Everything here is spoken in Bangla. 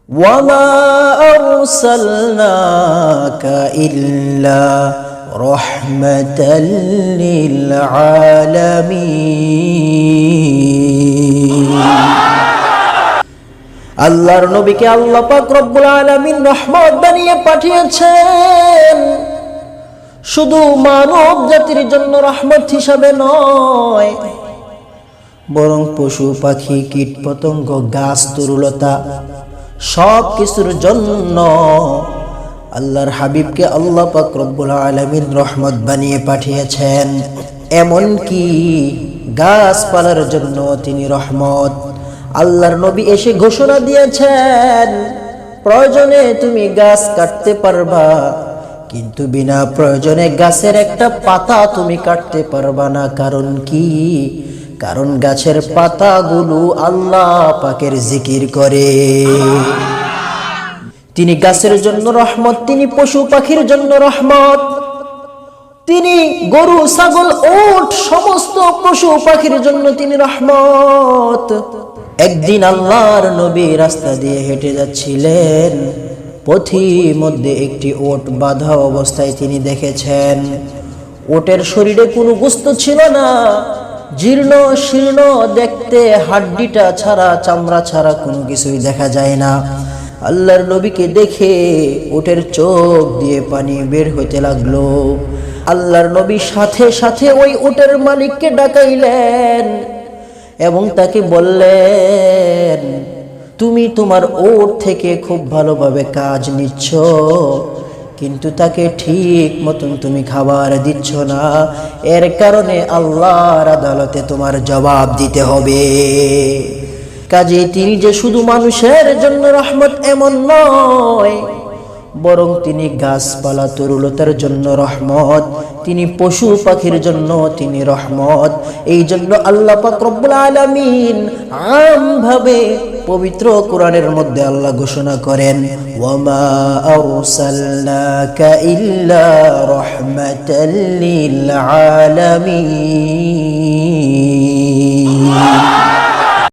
ওয়ামা আরসালনাকা ইল্লা রাহমাতাল লিল আলামিন। আল্লাহর নবীকে আল্লাহ পাক রব্বুল আলামিন রহমত বানিয়ে পাঠিয়েছেন, শুধু মানব জাতির জন্য রহমত হিসাবে নয়, বরং পশু পাখি কীট পতঙ্গ গাছ তরুলতা সব কিছুর জন্য আল্লাহর হাবিবকে আল্লাহ পাক রব্বুল আলামিন রহমত বানিয়ে পাঠিয়েছেন। এমনকি গাছপালার জন্য তিনি রহমত। আল্লাহর নবী এসে ঘোষণা দিয়েছেন, প্রয়োজনে তুমি গাছ কাটতে পারবা, কিন্তু বিনা প্রয়োজনে গাছের একটা পাতা তুমি কাটতে পারবা না। কারণ কি? কারণ গাছের পাতাগুলো আল্লাহ পাকের জিকির করে। তিনি গাছের জন্য রহমত, তিনি পশু পাখির জন্য রহমত, তিনি গরু ছাগল উট সমস্ত পশু পাখির জন্য তিনি রহমত। একদিন আল্লাহর নবী রাস্তা দিয়ে হেঁটে যাচ্ছিলেন, পথির মধ্যে একটি ওট বাঁধা অবস্থায় তিনি দেখেছেন। ওটের শরীরে কোনো গোশত ছিল না, জীর্ণ শীর্ণ দেখতে, হাড্ডিটা ছাড়া চামড়া ছাড়া কোনো কিছুই দেখা যায় না। আল্লাহর নবীকে দেখে ওটের চোখ দিয়ে পানি বের হইতে লাগলো। আল্লাহর নবী সাথে সাথে ওই ওটের মালিককে ডাকাইলেন এবং তাকে বললেন, তুমি তোমার ওট থেকে খুব ভালোভাবে কাজ নিচ্ছ, কিন্তু তাকে ঠিক মতন তুমি খাবার দিচ্ছ না। এর কারণে আল্লাহর আদালতে তোমার জবাব দিতে হবে। কাজে তিনি যে শুধু মানুষের জন্য রহমত এমন নয়, বরং তিনি গাছপালা তরুলতার জন্য রহমত, তিনি পশু পাখির জন্য তিনি রহমত। এই জন্য আল্লাহ পাক রব্বুল আলামিন আমভাবে পবিত্র কোরআনের মধ্যে আল্লাহ ঘোষণা করেন, ওয়ামা আরসালনাকা ইল্লা রাহমাতাল লিল আলামিন।